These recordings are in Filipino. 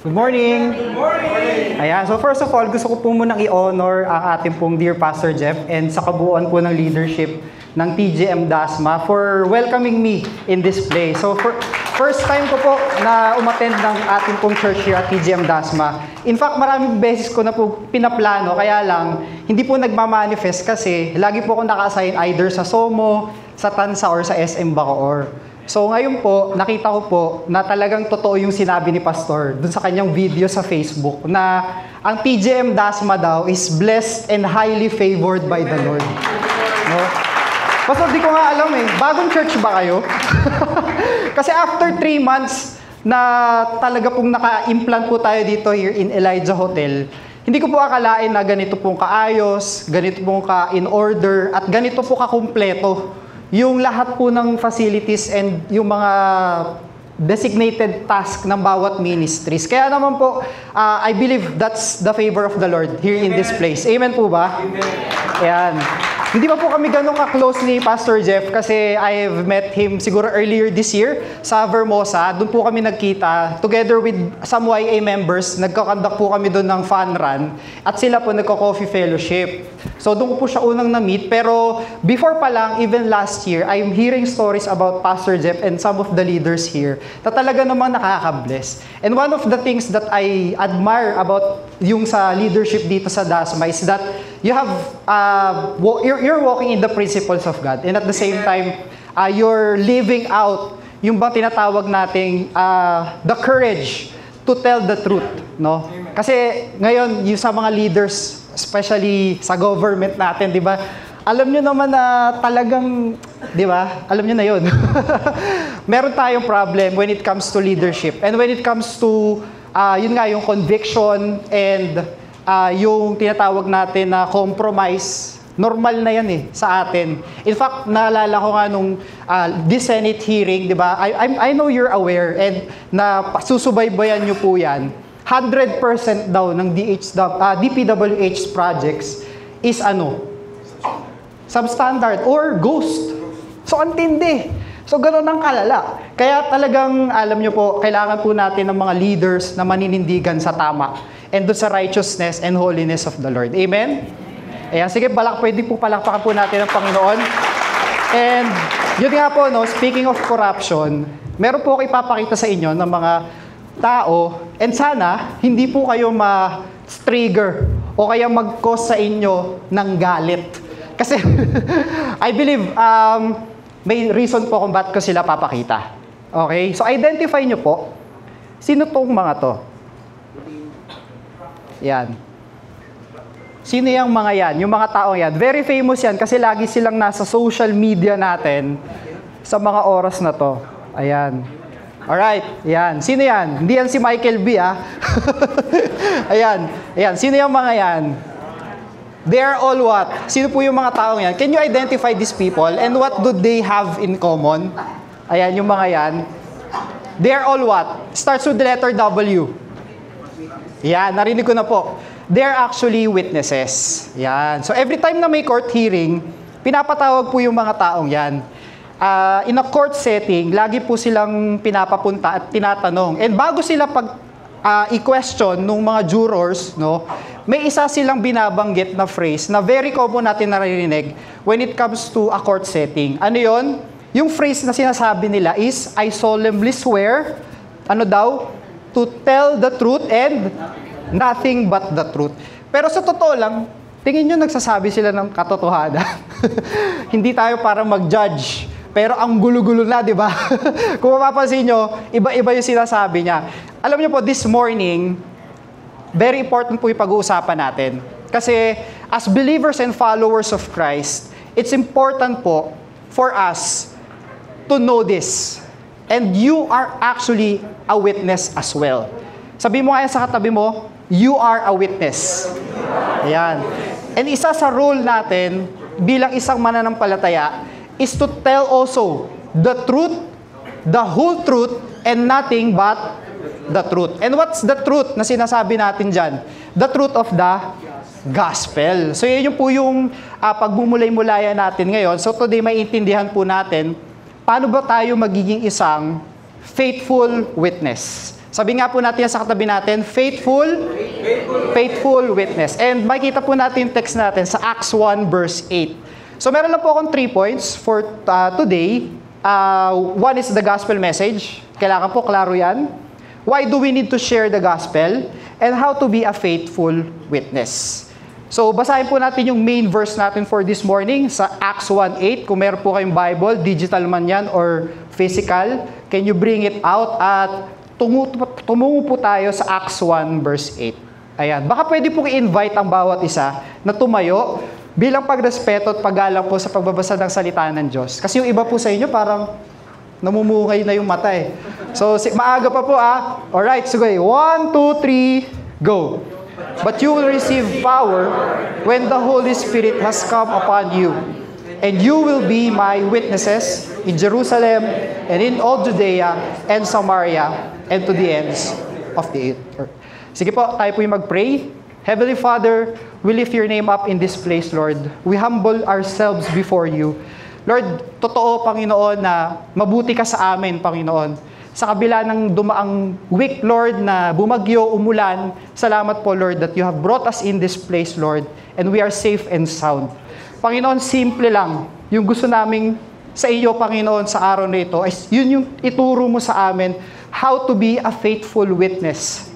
Good morning! Good morning! Ayan, so first of all, gusto ko po munang i-honor ang ating pong dear Pastor Jeff and sa kabuuan po ng leadership ng TGM Dasma for welcoming me in this place. So first time ko po na umattend ng ating pong church here at TGM Dasma. In fact, maraming beses ko na po pinaplano, kaya lang hindi po nagmamanifest kasi lagi po ako naka-assign either sa SOMO, sa TANSA or sa SM Bacoor. So ngayon po, nakita ko po na talagang totoo yung sinabi ni Pastor dun sa kanyang video sa Facebook na ang TGM Dasma daw is blessed and highly favored by the Lord. No? Pastor, di ko nga alam eh, bagong church ba kayo? Kasi after 3 months na talaga pong naka-implant po tayo dito here in Elijah Hotel, hindi ko po akalain na ganito pong kaayos, ganito pong ka-in order, at ganito po kakumpleto yung lahat po ng facilities and yung mga designated task ng bawat ministries. Kaya naman po, I believe that's the favor of the Lord here in this place. Amen po ba? Amen. Ayan. Hindi pa po kami ganun ka-close ni Pastor Jeff kasi I have met him siguro earlier this year sa Vermosa. Doon po kami nagkita together with some YA members. Nagkakandak po kami doon ng fun run at sila po nagko-coffee fellowship. So doon ko po siya unang na-meet. Pero before pa lang, even last year, I'm hearing stories about Pastor Jeff and some of the leaders here na talaga namang nakaka-bless. And one of the things that I admire about yung sa leadership dito sa Dasma is that you have you're walking in the principles of God, and at the same time you're living out yung bang tinatawag nating the courage to tell the truth, no? Kasi ngayon yung sa mga leaders, especially sa government natin, di ba? Alam nyo naman na talagang, di ba? Alam nyo na yun. Meron tayong problem when it comes to leadership, and when it comes to yun nga, yung conviction and yung tinatawag natin na compromise, normal na yan sa atin. In fact, naalala ko nga nung this Senate hearing, di ba? I know you're aware and na susubaybayan nyo po yan. 100% daw ng DPWH projects is substandard or ghost. So, antindi. So, gano'n ang kalala. Kaya talagang, alam nyo po, kailangan po natin ng mga leaders na maninindigan sa tama and doon sa righteousness and holiness of the Lord. Amen? Ayan, sige, pwede po palakpakan po natin ang Panginoon. And, yun nga po, no, speaking of corruption, meron po ako ipapakita sa inyo ng mga tao, and sana, hindi po kayo ma-trigger o kaya mag-cause sa inyo ng galit. Kasi, I believe, may reason po kung bakit ko sila papakita. Okay? So, identify nyo po, sino tong mga to? Yan. Sino yung mga yan? Yung mga tao yan. Very famous yan kasi lagi silang nasa social media natin sa mga oras na to. Ayan. Alright. Yan. Sino yan? Hindi yan si Michael B. Ayan. Ayan. Sino yung mga yan? They are all what? Sino po yung mga taong yan? Can you identify these people and what do they have in common? Ayan, yung mga yan. They are all what? Starts with the letter W. Yan, narinig ko na po. They are actually witnesses. Yan. So every time na may court hearing, pinapatawag po yung mga taong yan. In a court setting, lagi po silang pinapapunta at tinatanong. And bago sila i-question nung mga jurors, no, may isa silang binabanggit na phrase na very common natin naririnig when it comes to a court setting. Ano yon? Yung phrase na sinasabi nila is, I solemnly swear, to tell the truth and nothing but the truth. Pero sa totoo lang, tingin nyo nagsasabi sila ng katotohanan. Hindi tayo para mag-judge. Pero ang gulo-gulo na, di ba? Kung mapapansin nyo, iba-iba yung sinasabi niya. Alam niyo po, this morning, very important po yung pag-uusapan natin. Kasi as believers and followers of Christ, it's important po for us to know this. And you are actually a witness as well. Sabi mo kaya sa katabi mo, you are a witness. Ayan. And isa sa role natin bilang isang mananampalataya is to tell also the truth, the whole truth, and nothing but the truth. And what's the truth na sinasabi natin dyan? The truth of the gospel. So yun po yung pagmumulay-mulayan natin ngayon. So today maiintindihan po natin paano ba tayo magiging isang faithful witness Sabi nga po natin sa katabi natin, faithful witness. And makikita po natin yung text natin sa Acts 1 verse 8. So meron lang po akong 3 points for today. One is the gospel message. Kailangan po klaro yan. Why do we need to share the gospel? And how to be a faithful witness. So basahin po natin yung main verse natin for this morning sa Acts 1:8. Kung meron po kayong Bible, digital man yan or physical, can you bring it out at tumungo po tayo sa Acts 1 verse 8. Ayan. Baka pwede pong i-invite ang bawat isa na tumayo bilang pagrespeto at paggalang po sa pagbabasa ng salita ng Diyos. Kasi yung iba po sa inyo parang namumungay na yung mata eh. So, maaga pa po Alright, sige. 1, 2, 3, go. But you will receive power when the Holy Spirit has come upon you. And you will be my witnesses in Jerusalem and in all Judea and Samaria and to the ends of the earth. Sige po, tayo po yung mag-pray. Heavenly Father, we lift your name up in this place, Lord. We humble ourselves before you. Lord, totoo, Panginoon, na mabuti ka sa amin, Panginoon. Sa kabila ng dumaang week, Lord, na bumagyo, umulan, salamat po, Lord, that you have brought us in this place, Lord, and we are safe and sound. Panginoon, simple lang. Yung gusto naming sa iyo, Panginoon, sa araw na ito, ay yun yung ituro mo sa amin, how to be a faithful witness.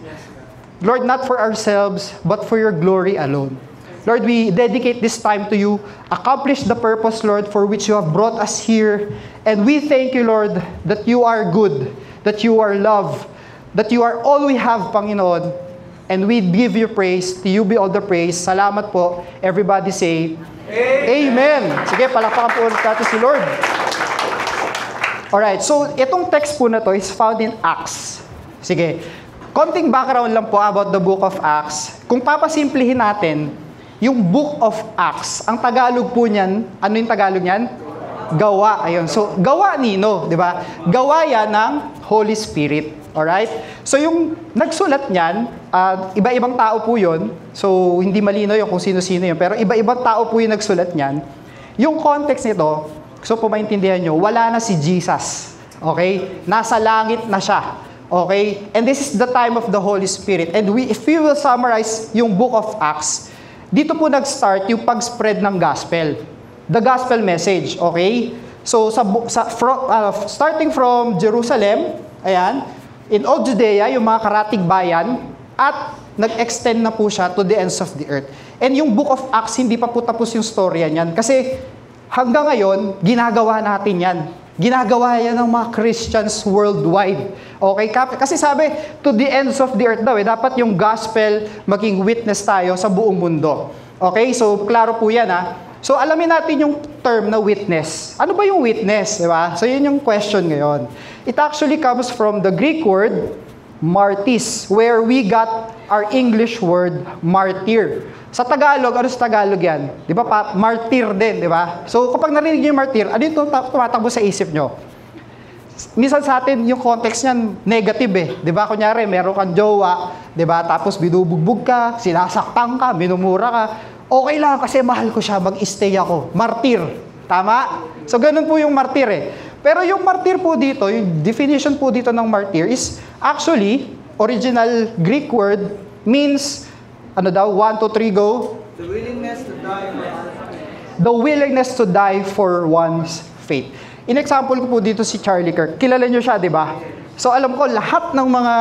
Lord, not for ourselves, but for your glory alone. Lord, we dedicate this time to you. Accomplish the purpose, Lord, for which you have brought us here. And we thank you, Lord, that you are good, that you are love, that you are all we have, Panginoon. And we give you praise. To you be all the praise. Salamat po. Everybody say, Amen. Sige, palakpakan po ulit natin si Lord. Alright, so itong text po na to is found in Acts. Sige, konting background lang po about the book of Acts. Kung papasimplihin natin, yung book of Acts, ang Tagalog po niyan, ano yung Tagalog niyan? Gawa. Ayun. So, gawa nino, di ba? Gawa yan ng Holy Spirit. Alright? So, yung nagsulat niyan, iba-ibang tao po yun. So, hindi malino yung kung sino-sino yun. Pero iba-ibang tao po yung nagsulat niyan. Yung context nito, so po maintindihan nyo, wala na si Jesus. Okay? Nasa langit na siya. Okay? And this is the time of the Holy Spirit. And if we will summarize yung book of Acts, dito po nag-start yung pag-spread ng gospel. The gospel message. Okay? So, starting from Jerusalem, ayan, in all Judea, yung mga karatig bayan, at nag-extend na po siya to the ends of the earth. And yung book of Acts, hindi pa po tapos yung storya niyan. Kasi hanggang ngayon, ginagawa natin yan. Ginagawa yan ng mga Christians worldwide. Okay? Kasi sabi, to the ends of the earth daw, dapat yung gospel maging witness tayo sa buong mundo. Okay? So, klaro po yan So, alamin natin yung term na witness. Ano ba yung witness? Diba? So, yun yung question ngayon. It actually comes from the Greek word, martis, where we got our English word, martyr. Sa Tagalog, ano sa Tagalog yan? Di ba? Martyr din, di ba? So, kapag narinig niyo yung martyr, ano yung tumatakbo sa isip nyo? Minsan sa atin, yung context niyan, negative eh. Di ba? Kunyari, meron kang jowa, di ba? Tapos binubugbog ka, sinasaktan ka, minumura ka. Okay lang kasi mahal ko siya, mag-stay ako. Martyr. Tama? So, ganun po yung martyr eh. Pero yung martyr po dito, yung definition po dito ng martyr is actually, original Greek word means, 1, 2, 3, go. The willingness to die for our faith. The willingness to die for one's faith. In example ko po dito si Charlie Kirk. Kilala nyo siya, di ba? So alam ko, lahat ng mga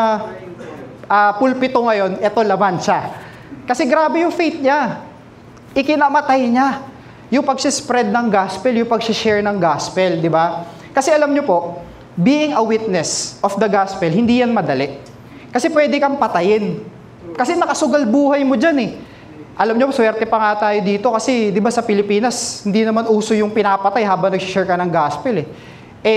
pulpito ngayon, eto laman siya. Kasi grabe yung faith niya. Ikinamatay niya. Yung pag-spread ng gospel, yung pag-share ng gospel, di ba? Kasi alam nyo po, being a witness of the gospel, hindi yan madali. Kasi pwede kang patayin. Kasi nakasugal buhay mo dyan eh. Alam nyo, swerte pa nga tayo dito kasi, di ba sa Pilipinas, hindi naman uso yung pinapatay habang nag-share ka ng gospel eh.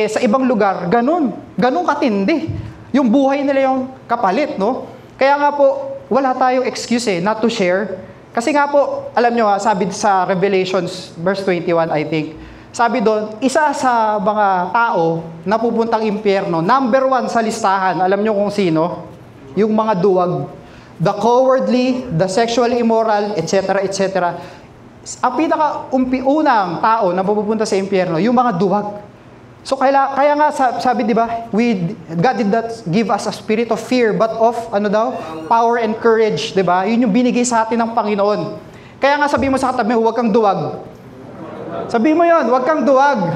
Sa ibang lugar, ganun katindi. Yung buhay nila yung kapalit, no? Kaya nga po, wala tayong excuse not to share. Kasi nga po, alam nyo sabi sa Revelations, verse 21, I think, sabi doon, isa sa mga tao na pupuntang impyerno, number 1 sa listahan, alam nyo kung sino? Yung mga duwag. The cowardly, the sexually immoral, etc., etc. Ang pinaka-unang tao na pupunta sa impyerno, yung mga duwag. So kaya nga sabi, di ba, God did not give us a spirit of fear, but of, power and courage, di ba? Yun yung binigay sa atin ng Panginoon. Kaya nga sabi mo sa katabi, huwag kang duwag. Sabi mo yun, huwag kang duwag.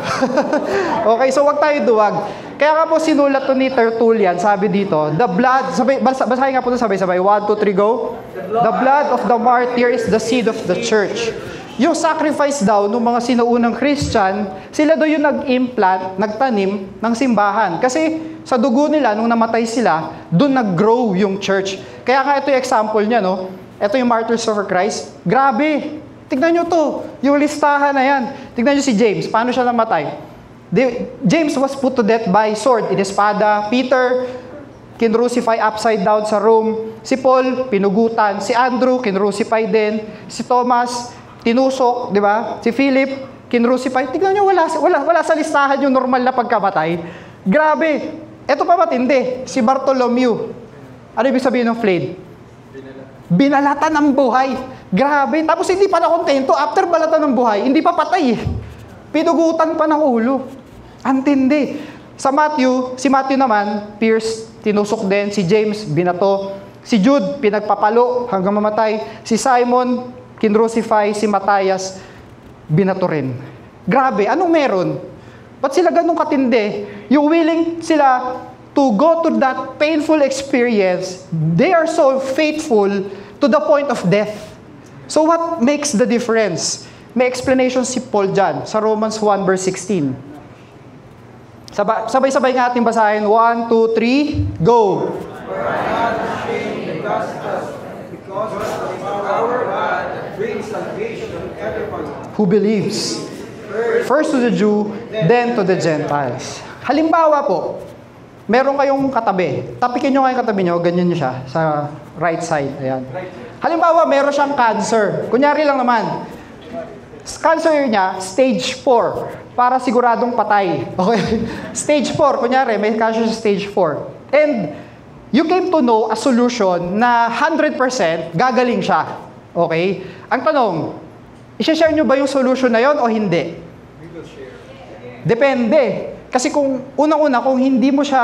Okay, so huwag tayo duwag. Kaya nga po sinulat to ni Tertullian, sabi dito, the blood, basahin nga po ito sabay-sabay, 1, 2, 3, go. The blood of the martyr is the seed of the church. Yung sacrifice daw ng mga sinuunang Christian, sila daw yung nag-implant, nagtanim ng simbahan. Kasi sa dugo nila, nung namatay sila, doon nag-grow yung church. Kaya nga ito yung example niya, no? Ito yung Martyrs for Christ. Grabe! Tignan nyo to, yung listahan na yan. Tignan nyo si James, paano siya namatay? James was put to death by sword in espada. Peter, kinrucify upside down sa Rome. Si Paul, pinugutan. Si Andrew, kinrucify din. Si Thomas, tinusok, di ba? Si Philip, kinrucify. Tignan nyo, wala sa listahan yung normal na pagkamatay. Grabe! Ito pa matindi, si Bartholomew. Ano ibig sabihin ng flayed? Binalatan ng buhay. Grabe. Tapos hindi pa nakontento. After balatan ng buhay, hindi pa patay. Pinugutan pa ng ulo. Antindi. Si Matthew naman, pierced, tinusok din. Si James, binato. Si Jude, pinagpapalo hanggang mamatay. Si Simon, kinrucify. Si Matthias, binato rin. Grabe. Anong meron? Ba't sila ganun katindi? Yung willing sila to go to that painful experience, they are so faithful to the point of death. So what makes the difference? May explanation si Paul dyan, sa Romans 1 verse 16. Sabay-sabay nga ating basahin. 1, 2, 3, go! For I am not ashamed of the gospel, because of the power of God that brings salvation to everyone Who believes. First to the Jew, then to the Gentiles. Halimbawa po, meron kayong katabi. Tapikin nyo nga yung katabi nyo, ganyan nyo siya, sa right side. Ayan. Halimbawa, meron siyang cancer. Kunyari lang naman, cancer niya, stage 4, para siguradong patay. Okay? Stage 4, kunyari, may cancer sa stage 4. And you came to know a solution na 100% gagaling siya. Okay? Ang tanong, i-share nyo ba yung solution na yon o hindi? Depende. Kasi kung unang-una, kung hindi mo siya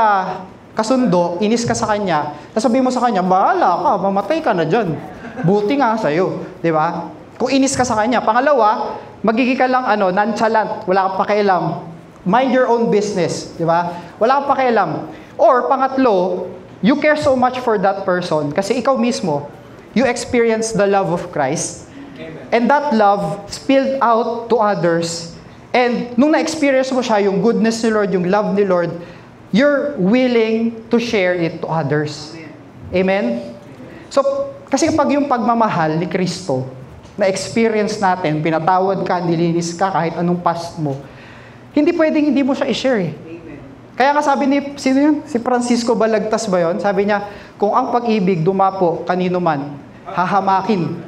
kasundo, inis ka sa kanya, sasabihin mo sa kanya, bahala ka, mamatay ka na dyan. Buti nga sa'yo. Di ba? Kung inis ka sa kanya. Pangalawa, magiging ka lang nonchalant. Wala kang pakialam. Mind your own business. Di ba? Wala kang pakialam. Or pangatlo, you care so much for that person kasi ikaw mismo, you experience the love of Christ. And that love spilled out to others. And nung na-experience mo siya, yung goodness ni Lord, yung love ni Lord, you're willing to share it to others. Amen? So, kasi kapag yung pagmamahal ni Kristo, na-experience natin, pinatawad ka, nilinis ka, kahit anong past mo, hindi pwedeng hindi mo siya i-share. Kaya nga sabi ni, sino yun? Si Francisco Balagtas ba yun? Sabi niya, kung ang pag-ibig dumapo kanino man, hahamakin.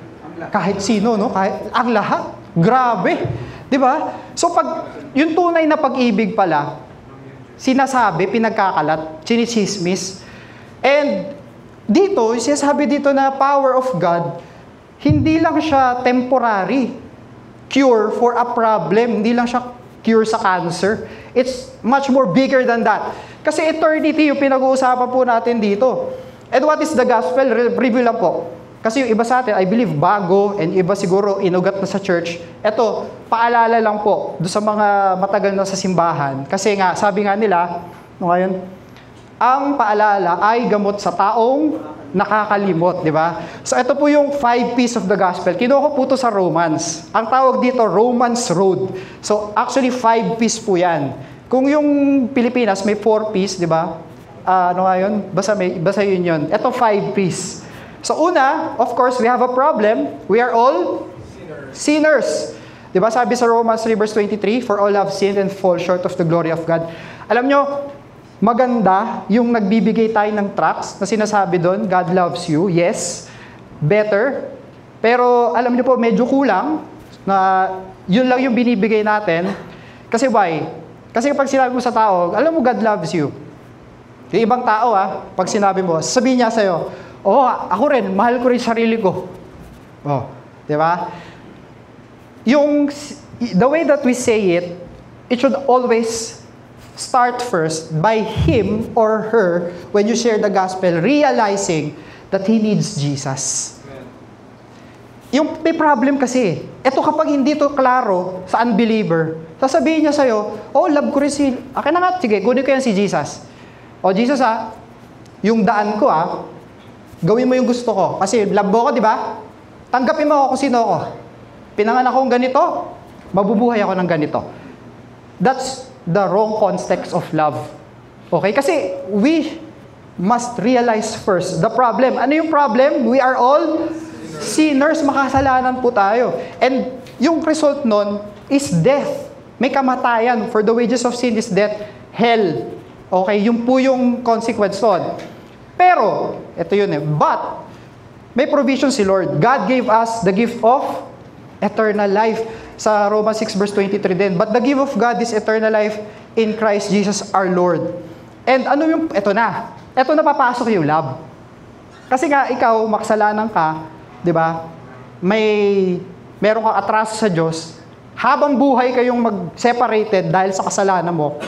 Kahit sino, no? Kahit ang lahat. Grabe. Di ba? So pag yung tunay na pag-ibig pala, sinasabi, pinagkakalat, chinichismis. And dito, sinasabi dito na power of God, hindi lang siya temporary cure for a problem. Hindi lang siya cure sa cancer. It's much more bigger than that. Kasi eternity yung pinag-uusapan po natin dito. And what is the gospel? Review lang po. Kasi yung iba sa atin, I believe, bago, and iba siguro inugat na sa church. Ito, paalala lang po do sa mga matagal na sa simbahan. Kasi nga, sabi nga nila, ngayon, ang paalala ay gamot sa taong nakakalimot, di ba? So ito po yung 5 P's of the gospel. Kinuha ko po ito sa Romans. Ang tawag dito, Romans Road. So actually 5 P's po yan. Kung yung Pilipinas may 4 P's, di ba? Ano nga yun? Basta yun. Ito 5 P's. So una, of course, we have a problem. We are all sinners. Di ba? Sabi sa Romans 3 verse 23, for all have sinned and fall short of the glory of God. Alam nyo, maganda yung nagbibigay tayo ng tracts na sinasabi doon, God loves you. Yes, better. Pero alam niyo po, medyo kulang na yun lang yung binibigay natin. Kasi why? Kasi kapag sinabi mo sa tao, alam mo God loves you. Yung ibang tao pag sinabi mo, sabihin niya sa'yo, ako rin, mahal ko rin sarili ko. Di ba? The way that we say it, it should always start first by him or her, when you share the gospel, realizing that he needs Jesus. Yung may problem kasi, eto kapag hindi to klaro sa unbeliever, sasabihin niya sa'yo, oh, love ko rin si, akin na nga, sige, kunin ko yan si Jesus. O Jesus yung daan ko gawin mo yung gusto ko. Kasi love mo ko, di ba? Tanggapin mo ako kung sino ako. Pinanganak akong ganito, mabubuhay ako ng ganito. That's the wrong context of love. Okay? Kasi we must realize first the problem. Ano yung problem? We are all sinners, makasalanan po tayo. And yung result nun is death. May kamatayan. For the wages of sin is death, hell. Okay, yun po yung consequence nun. Pero, ito yun but, may provision si Lord. God gave us the gift of eternal life. Sa Romans 6 verse 23 din. But the gift of God is eternal life in Christ Jesus our Lord. And ano yung, ito na papasok yung love. Kasi nga, ikaw, makasalanan ka, di ba? Meron kang atraso sa Diyos. Habang buhay kayong mag-separated dahil sa kasalanan mo.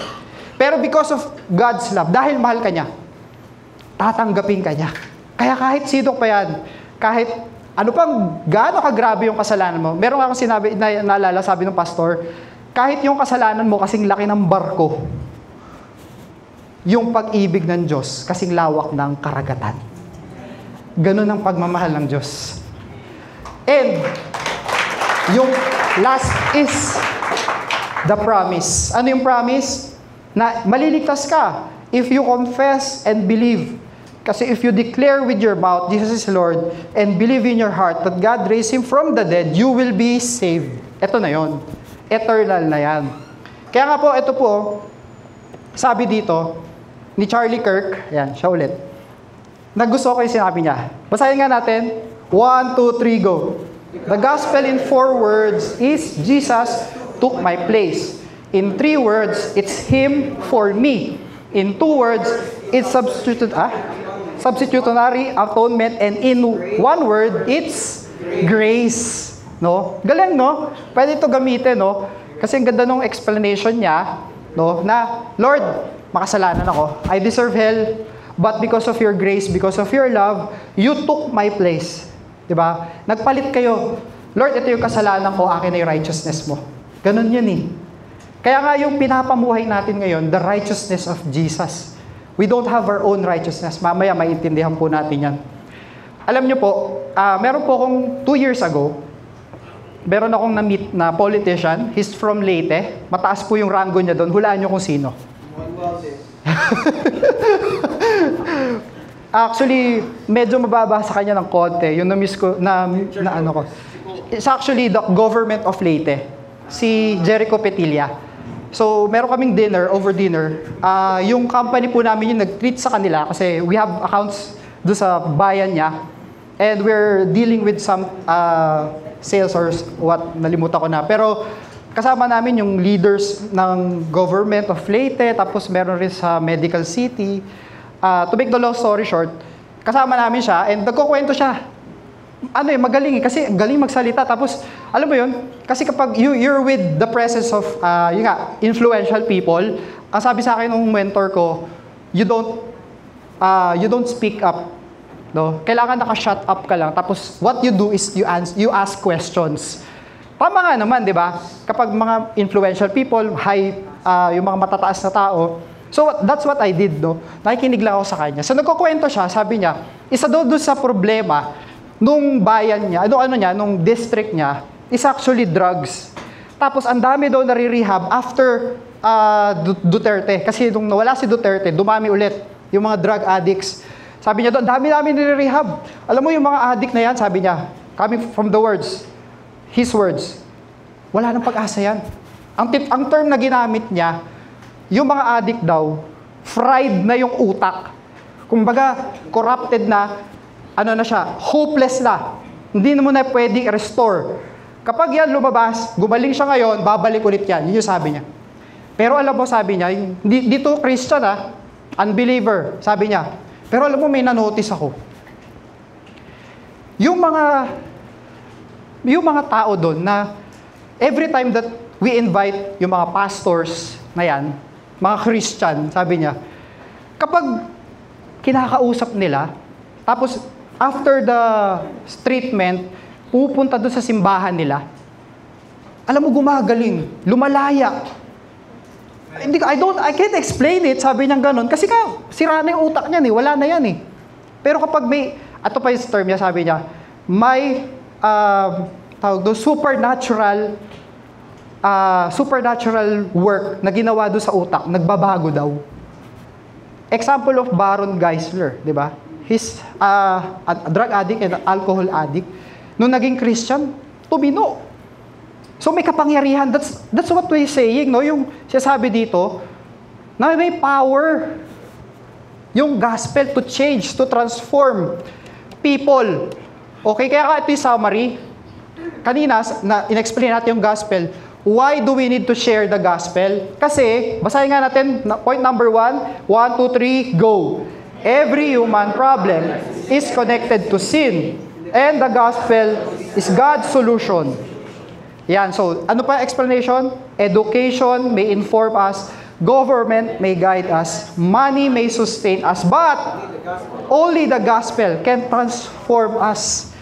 Pero because of God's love, dahil mahal ka niya, tatanggapin ka niya. Kaya kahit sino pa yan, kahit ano pang gaano kagrabe yung kasalanan mo, meron akong sinabi, naalala, sabi ng pastor, kahit yung kasalanan mo kasing laki ng barko, yung pag-ibig ng Diyos kasing lawak ng karagatan. Ganun ang pagmamahal ng Diyos. And, yung last is the promise. Ano yung promise? Na maliligtas ka if you confess and believe. Kasi if you declare with your mouth, Jesus is Lord, and believe in your heart that God raised Him from the dead, you will be saved. Ito na yon. Eternal na yan. Kaya nga po, ito po, sabi dito, ni Charlie Kirk, yan, siya ulit. Nagusto ko yung sinabi niya. Basahin nga natin. 1, 2, 3, go. The gospel in 4 words is Jesus took my place. In 3 words, it's Him for me. In 2 words, it's substitutionary atonement. And in 1 word, it's grace. No? Galing, no? Pwede ito gamitin, no? Kasi ang ganda ng explanation niya, no? Na, Lord, makasalanan ako. I deserve hell, but because of your grace, because of your love, you took my place. Diba? Nagpalit kayo. Lord, ito yung kasalanan ko, akin na yung righteousness mo. Ganun yun eh. Kaya nga yung pinapamuhay natin ngayon, the righteousness of Jesus. We don't have our own righteousness. Mamaya maintindihan po natin yan. Alam nyo po, meron po akong 2 years ago, meron akong na-meet na politician. He's from Leyte. Mataas po yung rango niya doon. Hulaan nyo kung sino. Actually, medyo mababa sa kanya ng konti. Yung na-miss ko, na ano ko. It's actually the government of Leyte. Si Jericho Petilla. So, meron kaming over dinner. Yung company po namin yung nag-treat sa kanila kasi we have accounts doon sa bayan niya. And we're dealing with some sales or what, nalimutan ko na. Pero kasama namin yung leaders ng government of Leyte, tapos meron rin sa Medical City. To make the long story short, kasama namin siya and nagkukwento siya. Magaling kasi galing magsalita. Tapos, alam mo yun, kasi kapag you're with the presence of, influential people, ang sabi sa akin ng mentor ko, you don't speak up. No? Kailangan naka-shut up ka lang. Tapos, what you do is you ask questions. Tama nga naman, di ba? Kapag mga influential people, yung mga matataas na tao, so, that's what I did, no? Nakikinig lang ako sa kanya. So, nagkukwento siya, sabi niya, isa doon sa problema nung bayan niya, nung district niya, is actually drugs. Tapos, ang dami daw nare-rehab after Duterte. Kasi nung nawala si Duterte, dumami ulit yung mga drug addicts. Sabi niya doon, dami nire-rehab. Alam mo yung mga addict na yan, sabi niya, coming from the words, his words, wala nang pag-asa yan. Ang term na ginamit niya, yung mga addict daw, fried na yung utak. Kumbaga, corrupted na, hopeless na. Hindi na mo na pwedeng i-restore. Kapag yan lumabas, gumaling siya ngayon, babalik ulit yan. Yun yung sabi niya. Pero alam mo, sabi niya, dito Christian unbeliever, sabi niya. Pero alam mo, may na-notice ako. Yung mga tao doon na every time that we invite yung mga pastors na yan, mga Christian, sabi niya, kapag kinakausap nila, tapos after the treatment, pupunta doon sa simbahan nila, alam mo, gumagaling, lumalaya. I can't explain it, sabi niya gano'n, kasi sira na yung utak niyan wala na yan Pero kapag may, ato pa yung term niya, sabi niya, may, tawag doon, supernatural work na ginawa doon sa utak, nagbabago daw. Example of Baron Geisler, di ba? He's a drug addict and alcohol addict. Nung naging Christian, tumino. So may kapangyarihan. That's what we're saying, no? Yung sinasabi dito, na may power yung gospel to change, to transform people. Okay, kaya ito yung summary. Kanina, in-explain natin yung gospel. Why do we need to share the gospel? Kasi, basahin nga natin, point number 1, 1, 2, 3, go. Every human problem is connected to sin, and the gospel is God's solution. Yan, so, ano pa explanation? Education may inform us, government may guide us, money may sustain us, but only the gospel can transform us.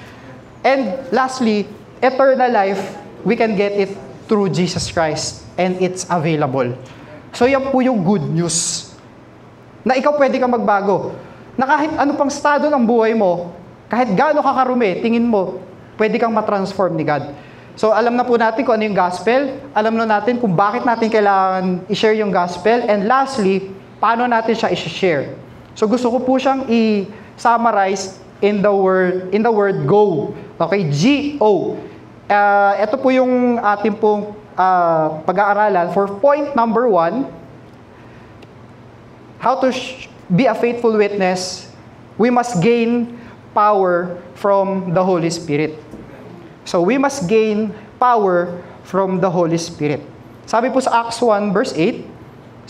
And lastly, eternal life, we can get it through Jesus Christ, and it's available. So yan po yung good news. Na ikaw pwede kang magbago. Na kahit ano pang estado ng buhay mo, kahit gaano ka karumi, tingin mo, pwede kang matransform ni God. So alam na po natin kung ano yung gospel, alam na natin kung bakit natin kailangan i-share yung gospel, and lastly, paano natin siya i-share. So gusto ko po siyang i-summarize in the word go. Okay, G-O. Ito po yung ating pong pag-aaralan for point number 1, how to be a faithful witness. We must gain power from the Holy Spirit. So we must gain power from the Holy Spirit. Sabi po sa Acts 1 verse 8,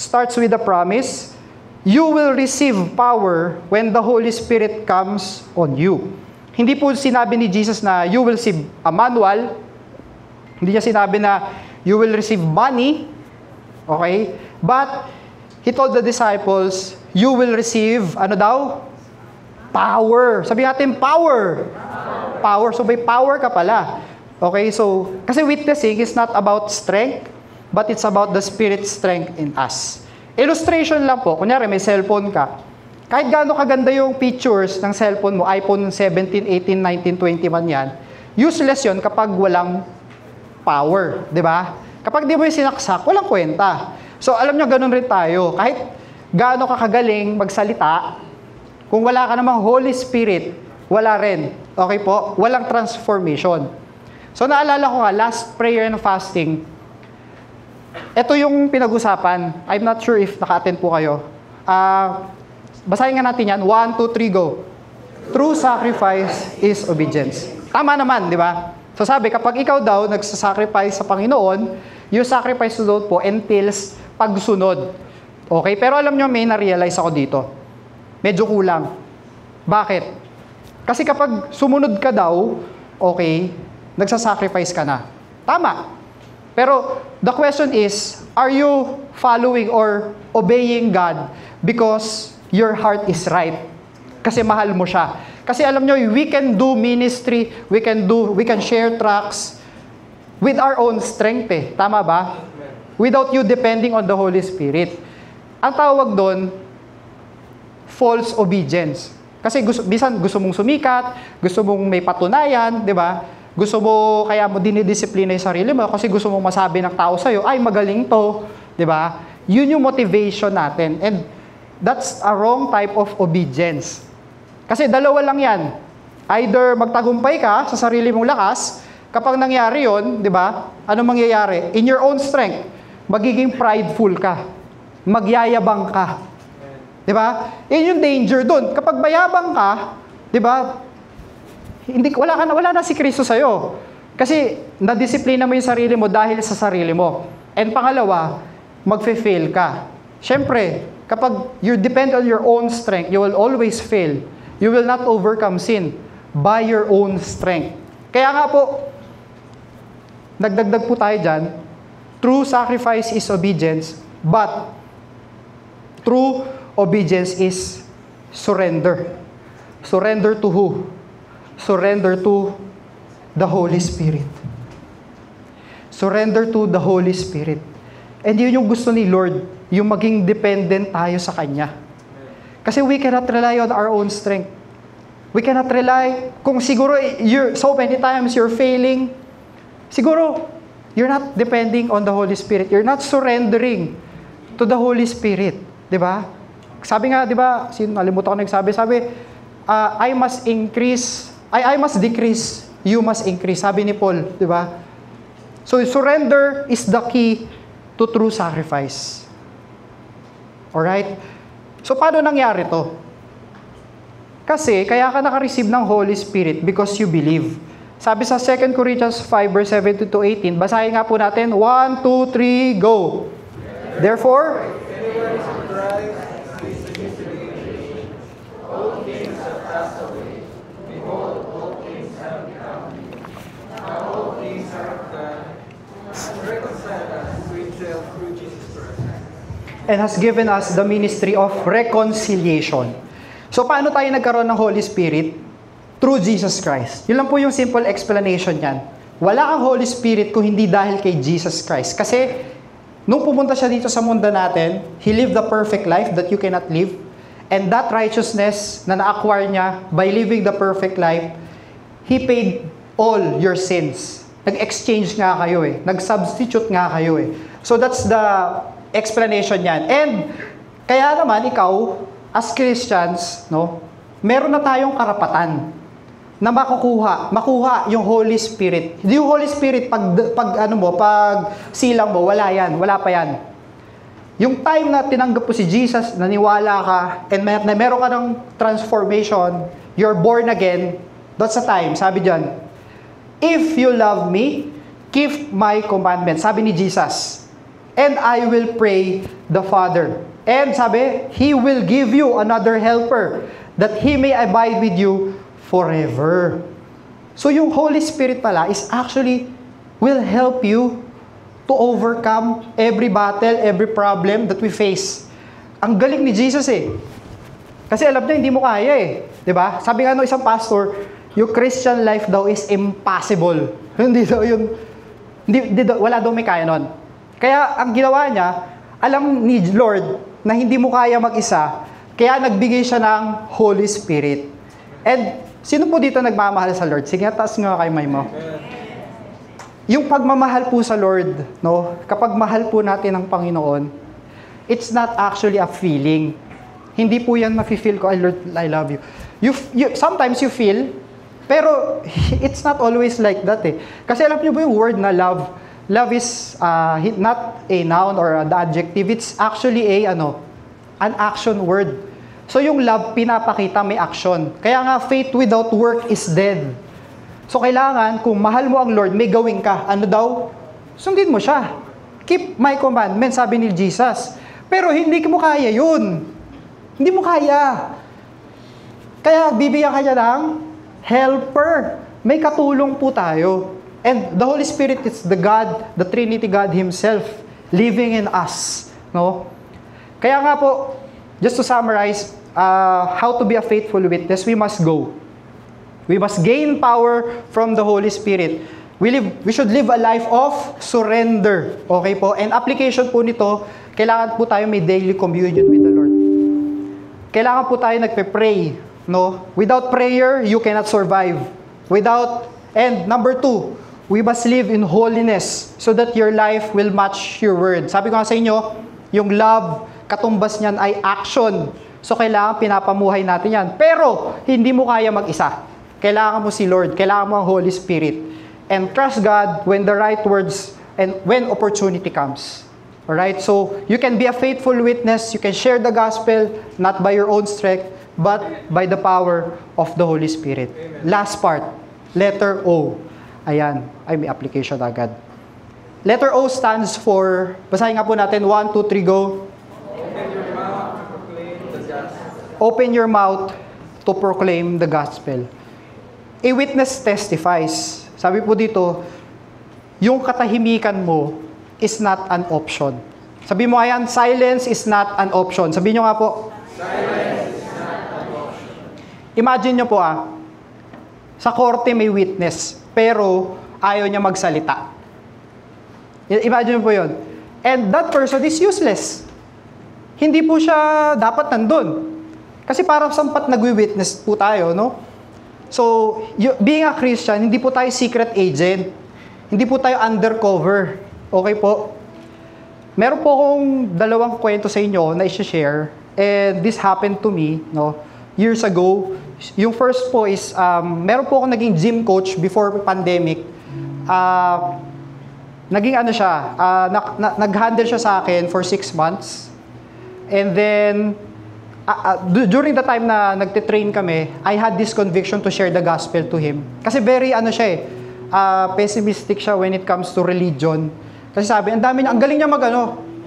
starts with the promise, you will receive power when the Holy Spirit comes on you. Hindi po sinabi ni Jesus na you will receive a manual. Hindi niya sinabi na you will receive money. Okay? But He told the disciples, you will receive, ano daw? Power. Sabi natin, power. Power. So may power ka pala. Okay? So, kasi witnessing is not about strength, but it's about the Spirit's strength in us. Illustration lang po. Kunyari, may cellphone ka. Kahit gaano kaganda yung pictures ng cellphone mo, iPhone 17, 18, 19, 20 man yan, useless yon kapag walang power, di ba? Kapag di mo yung sinaksak, walang kwenta. So, alam nyo, ganun rin tayo. Kahit gaano ka kagaling magsalita, kung wala ka namang Holy Spirit, wala rin. Okay po? Walang transformation. So, naalala ko nga, last prayer and fasting, ito yung pinag-usapan. I'm not sure if naka-attend po kayo. Basahin nga natin yan. 1, 2, 3, go. True sacrifice is obedience. Tama naman, di ba? So sabi, kapag ikaw daw nagsasacrifice sa Panginoon, yung sacrifice daw po entails pagsunod. Okay? Pero alam nyo, may na-realize ako dito. Medyo kulang. Bakit? Kasi kapag sumunod ka daw, okay, nagsasacrifice ka na. Tama. Pero the question is, are you following or obeying God because your heart is right? Kasi mahal mo siya. Kasi alam nyo, we can do ministry, we can share tracts with our own strength Tama ba? Without you depending on the Holy Spirit. Ang tawag doon, false obedience. Kasi bisan gusto mong sumikat, gusto mong may patunayan, di ba? Gusto mo, kaya mo dinidisiplina yung sarili mo kasi gusto mong masabi ng tao sa'yo, ay magaling to, di ba? Yun yung motivation natin. And that's a wrong type of obedience. Kasi dalawa lang yan. Either magtagumpay ka sa sarili mong lakas, kapag nangyari yon, di ba? Ano mangyayari? In your own strength, magiging prideful ka. Magyayabang ka. Di ba? Yun yung danger doon. Kapag mayabang ka, di ba? Wala na si Kristo sa'yo. Kasi nadisiplina mo yung sarili mo dahil sa sarili mo. And pangalawa, magfe-fail ka. Siyempre, kapag you depend on your own strength, you will always fail. You will not overcome sin by your own strength. Kaya nga po, nagdagdag po tayo dyan, true sacrifice is obedience, but True obedience is surrender. Surrender to who? Surrender to the Holy Spirit. Surrender to the Holy Spirit. And yun yung gusto ni Lord, yung maging dependent tayo sa Kanya. Kasi we cannot rely on our own strength. We cannot rely, kung siguro so many times you're failing, siguro you're not depending on the Holy Spirit. You're not surrendering to the Holy Spirit. Diba? Sabi nga, diba, nalimutan ko nagsabi, I must decrease, you must increase. Sabi ni Paul, diba? So surrender is the key to true sacrifice. Alright? So paano nangyari to? Kasi, kaya ka naka-receive ng Holy Spirit because you believe. Sabi sa 2 Corinthians 5 verse 17 to 18, basahin nga po natin, 1, 2, 3, go! Therefore, and has given us the ministry of reconciliation. So, paano tayo nagkaroon ng Holy Spirit? Through Jesus Christ. Yun lang po yung simple explanation yan. Wala kang Holy Spirit kung hindi dahil kay Jesus Christ. Kasi, nung pumunta siya dito sa mundo natin, He lived the perfect life that you cannot live. And that righteousness na na-acquire niya by living the perfect life, He paid all your sins. Nag-exchange nga kayo eh. Nag-substitute nga kayo eh. So, that's the explanation yan. And, kaya naman, ikaw, as Christians, no, meron na tayong karapatan na makuha yung Holy Spirit. Yung Holy Spirit, pag silang mo, wala yan, wala pa yan. Yung time na tinanggap po si Jesus, naniwala ka, and meron ka ng transformation, you're born again, that's the time, sabi dyan, if you love me, keep my commandments. Sabi ni Jesus, and I will pray the Father. And sabi, He will give you another helper that He may abide with you forever. So yung Holy Spirit pala is actually will help you to overcome every battle, every problem that we face. Ang galing ni Jesus eh. Kasi alam niya, hindi mo kaya eh. Diba? Sabi nga no isang pastor, yung Christian life daw is impossible. Hindi daw yun, wala daw may kaya nun. Kaya ang ginawa niya, alam ni Lord na hindi mo kaya mag-isa, kaya nagbigay siya ng Holy Spirit. And sino po dito nagmamahal sa Lord? Sige, taas nga kay may mo. Yung pagmamahal po sa Lord, no, kapag mahal po natin ang Panginoon, it's not actually a feeling. Hindi po yan mafe-feel ko, Lord, I love you. Sometimes you feel, pero it's not always like that eh. Kasi alam niyo ba yung word na love? Love is not a noun or an adjective. It's actually an action word. So yung love, pinapakita may action. Kaya nga, faith without work is dead. So kailangan, kung mahal mo ang Lord, may gawin ka. Ano daw? Sundin mo siya. Keep my commandments, sabi ni Jesus. Pero hindi mo kaya yun. Hindi mo kaya. Kaya bibigyan ka niya ng helper. May katulong po tayo. And the Holy Spirit is the God, the Trinity God Himself, living in us. No? Kaya nga po, just to summarize, how to be a faithful witness, we must go. We must gain power from the Holy Spirit. We should live a life of surrender. Okay po? And application po nito, kailangan po tayo may daily communion with the Lord. Kailangan po tayo nagpe-pray. No? Without prayer, you cannot survive. And number 2, we must live in holiness so that your life will match your word. Sabi ko nga sa inyo, yung love, katumbas niyan ay action. So, kailangan pinapamuhay natin yan. Pero, hindi mo kaya mag-isa. Kailangan mo si Lord. Kailangan mo ang Holy Spirit. And trust God when the right words and when opportunity comes. Alright? So, you can be a faithful witness. You can share the gospel, not by your own strength, but by the power of the Holy Spirit. Amen. Last part, letter O. Ayan, ay may application agad. Letter O stands for, basahin nga po natin, 1, 2, 3, go. Open your mouth to proclaim the gospel. A witness testifies. Sabi po dito, yung katahimikan mo is not an option. Sabi mo, ayan, silence is not an option. Sabi nyo nga po. Silence is not an option. Imagine nyo po sa korte may witness, pero ayaw niya magsalita. Imagine nyo po yun. And that person is useless. Hindi po siya dapat nandun. Kasi parang sampat nagwi-witness po tayo, no? So, being a Christian, hindi po tayo secret agent. Hindi po tayo undercover. Okay po? Meron po akong dalawang kwento sa inyo na i-share. And this happened to me, no, years ago. Yung first po is, meron po akong naging gym coach before pandemic. Naging ano siya, nag-handle siya sa akin for 6 months. And then, during the time na nagtitrain kami, I had this conviction to share the gospel to him. Kasi very ano siya pessimistic siya when it comes to religion. Kasi sabi, ang galing niya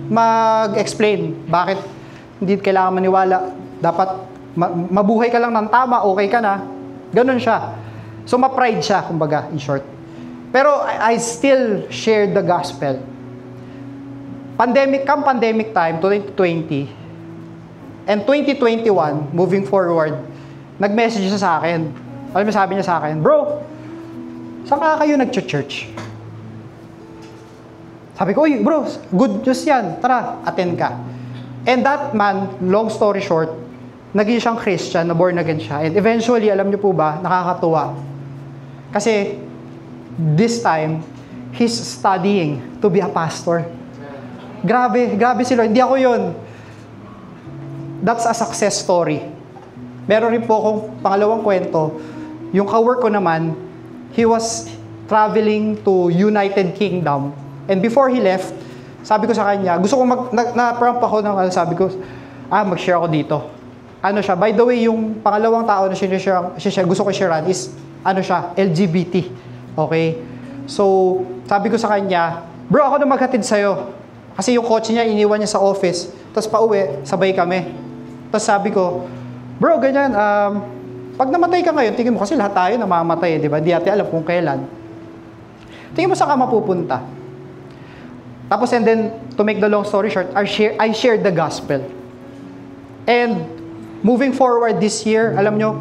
mag-explain bakit hindi kailangan maniwala. Dapat mabuhay ka lang ng tama, okay ka na. Ganun siya. So ma-pride siya, kumbaga, in short. Pero I still shared the gospel. Pandemic time, 2020, and 2021, moving forward, nag-message siya sa akin. Alam mo, sabi niya sa akin, bro, saan ka kayo nag-church? Sabi ko, uy, bro, good news yan. Tara, attend ka. And that man, long story short, naging siyang Christian, na born again siya. And eventually, alam niyo po ba, nakakatuwa. Kasi, this time, he's studying to be a pastor. Grabe si Lord. Hindi ako yun. That's a success story. Meron rin po akong pangalawang kwento. Yung ka-work ko naman, he was traveling to United Kingdom. And before he left, sabi ko sa kanya, gusto ko na-prompt ako ng sabi ko, mag-share ako dito. Ano siya, by the way, yung pangalawang tao na gusto ko sharean is, LGBT. Okay? So, sabi ko sa kanya, bro, ako na maghatid sa'yo. Kasi yung kotse niya, iniwan niya sa office. Tapos pauwi, sabay kami. Tapos sabi ko, bro, ganyan, pag namatay ka ngayon, tingin mo, kasi lahat tayo namamatay, di ba? Di natin alam kung kailan. Tingin mo saan ka mapupunta? Tapos, and then, to make the long story short, I shared the gospel. And, moving forward this year, alam nyo,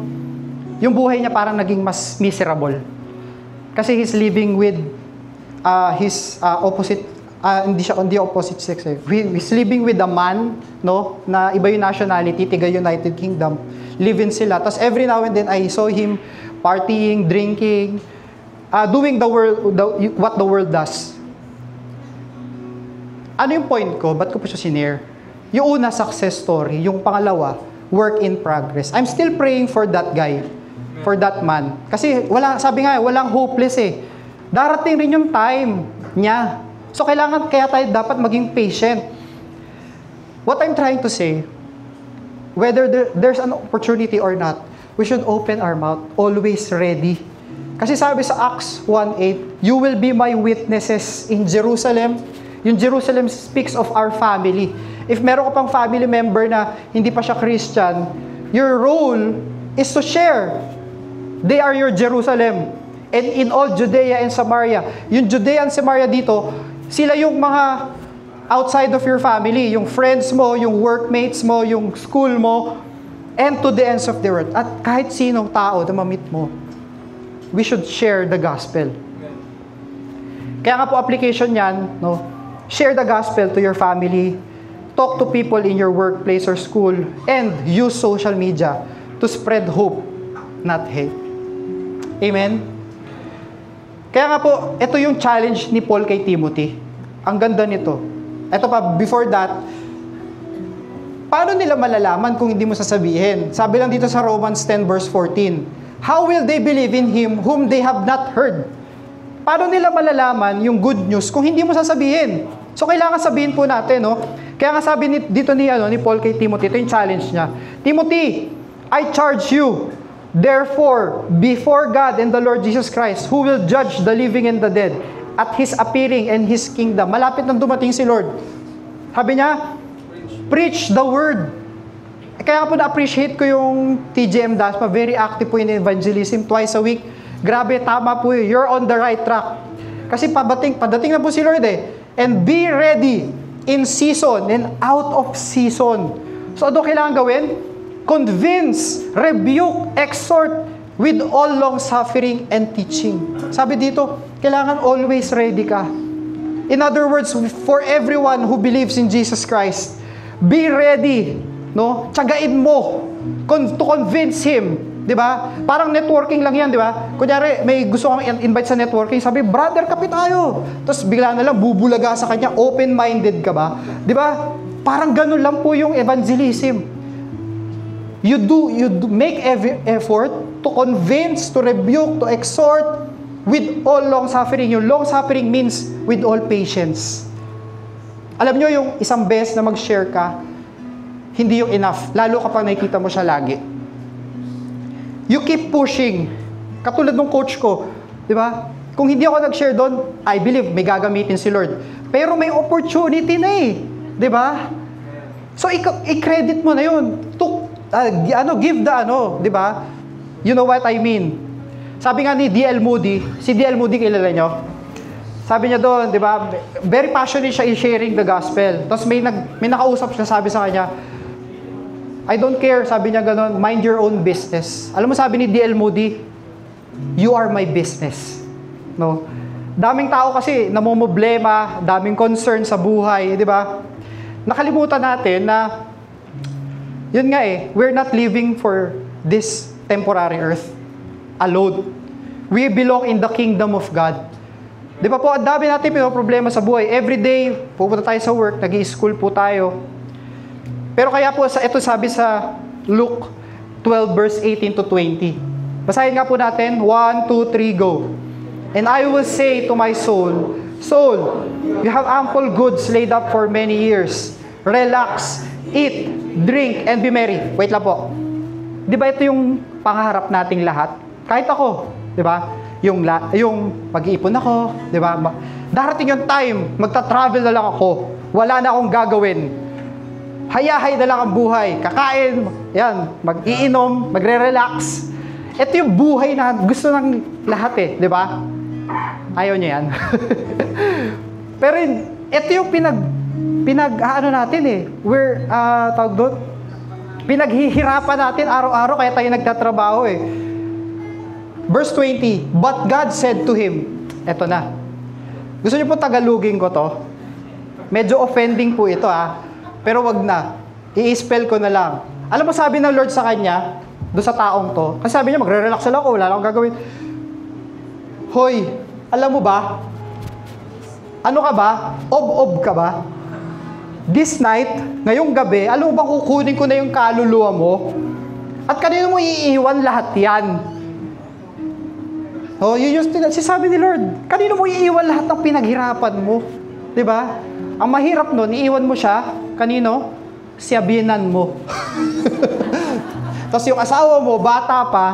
yung buhay niya parang naging mas miserable. Kasi he's living with his opposite, hindi opposite sex. He's living with a man, no, na iba yung nationality, tiga United Kingdom. Live-in sila. Tapos every now and then, I saw him partying, drinking, doing what the world does. Ano yung point ko? Ba't ko po siya sinare? Yung una, success story. Yung pangalawa, work in progress. I'm still praying for that guy, for that man. Kasi sabi nga, walang hopeless Darating rin yung time niya. So kaya tayo dapat maging patient. What I'm trying to say, whether there's an opportunity or not, we should open our mouth, always ready. Kasi sabi sa Acts 1:8, you will be my witnesses in Jerusalem. Yung Jerusalem speaks of our family. If meron ka pang family member na hindi pa siya Christian, your role is to share. They are your Jerusalem. And in all Judea and Samaria. Yung Judea and Samaria dito, sila yung mga outside of your family. Yung friends mo, yung workmates mo, yung school mo, and to the ends of the earth. At kahit sinong tao na ma-meet mo, we should share the gospel. Kaya nga po application yan, no? Share the gospel to your family, talk to people in your workplace or school, and use social media to spread hope, not hate. Amen? Kaya nga po, ito yung challenge ni Paul kay Timothy. Ang ganda nito. Ito pa, before that, paano nila malalaman kung hindi mo sasabihin? Sabi lang dito sa Romans 10 verse 14, how will they believe in Him whom they have not heard? Paano nila malalaman yung good news kung hindi mo sasabihin? So, kailangan sabihin po natin, no? Kaya nga sabi dito ni Paul kay Timothy, ito yung challenge niya. Timothy, I charge you, therefore, before God and the Lord Jesus Christ, who will judge the living and the dead, at His appearing and His kingdom. Malapit nang dumating si Lord. Sabi niya, preach the word. Kaya po na-appreciate ko yung TGM Dasma, very active po in evangelism, twice a week. Grabe, tama po yun. You're on the right track. Kasi padating na po si Lord And be ready in season and out of season. So ano kailangan gawin? Convince, rebuke, exhort with all long-suffering and teaching. Sabi dito, kailangan always ready ka. In other words, for everyone who believes in Jesus Christ, be ready, no? Tsagain mo to convince him, 'di ba? Parang networking lang 'yan, 'di ba? Kunyari, may gusto kang invite sa networking, sabi, "Brother, kapit tayo." Tapos bigla na lang bubulaga sa kanya, open-minded ka ba? 'Di ba? Parang ganun lang po yung evangelism. You make every effort to convince, to rebuke, to exhort with all long-suffering. Yung long-suffering means with all patience. Alam nyo, yung isang beses na mag-share ka, hindi yung enough. Lalo kapag nakikita mo siya lagi. You keep pushing. Katulad ng coach ko, di ba? Kung hindi ako nag-share doon, I believe may gagamitin si Lord. Pero may opportunity na eh. Di ba? So, i-credit mo na yun. Give the di ba? You know what I mean? Sabi nga ni D.L. Moody, si D.L. Moody kilala nyo? Sabi niya doon, di ba? Very passionate siya in sharing the gospel. Tapos may nakausap siya, sabi sa kanya, I don't care, sabi niya gano'n, mind your own business. Alam mo sabi ni D.L. Moody, you are my business. No? Daming tao kasi namomblema, daming concern sa buhay, di ba? Nakalimutan natin na, yun nga we're not living for this temporary earth alone. We belong in the kingdom of God. Di ba po, ang dami natin problema sa buhay. Every day, pupunta tayo sa work, nag-i-school po tayo. Pero kaya po, ito sabi sa Luke 12 verse 18 to 20. Basahin nga po natin, 1, 2, 3, go. And I will say to my soul, Soul, you have ample goods laid up for many years. Relax, eat, drink, and be merry. Wait lang po. Di ba ito yung pangarap nating lahat? Kahit ako, di ba? Yung mag-iipon ako, di ba? Darating yung time, magta-travel na lang ako. Wala na akong gagawin. Hayahay na lang ang buhay. Kakain, yan, mag-iinom, magre-relax. Ito yung buhay na gusto ng lahat di ba? Ayaw niyo yan. Pero ito yung natin We're, tawag doon, pinaghihirapan natin araw-araw kaya tayo nagtatrabaho Verse 20, but God said to him, eto na. Gusto niyo po tagalugin ko to? Medyo offending po ito pero wag na. I-spell ko na lang. Alam mo sabi ng Lord sa kanya, doon sa taong to, kasi sabi niya magre-relax lang ako, wala lang akong gagawin. Hoy, alam mo ba? Ano ka ba? Ob-ob ka ba? This night, ngayong gabi, alam mo ba kukunin ko na yung kaluluwa mo? At kanino mo iiwan lahat yan? Yun yung sinasabi ni Lord. Kanino mo iiwan lahat ng pinaghirapan mo? Diba? Ang mahirap nun, iiwan mo siya, kanino? Siyabinan mo. Tapos yung asawa mo, bata pa,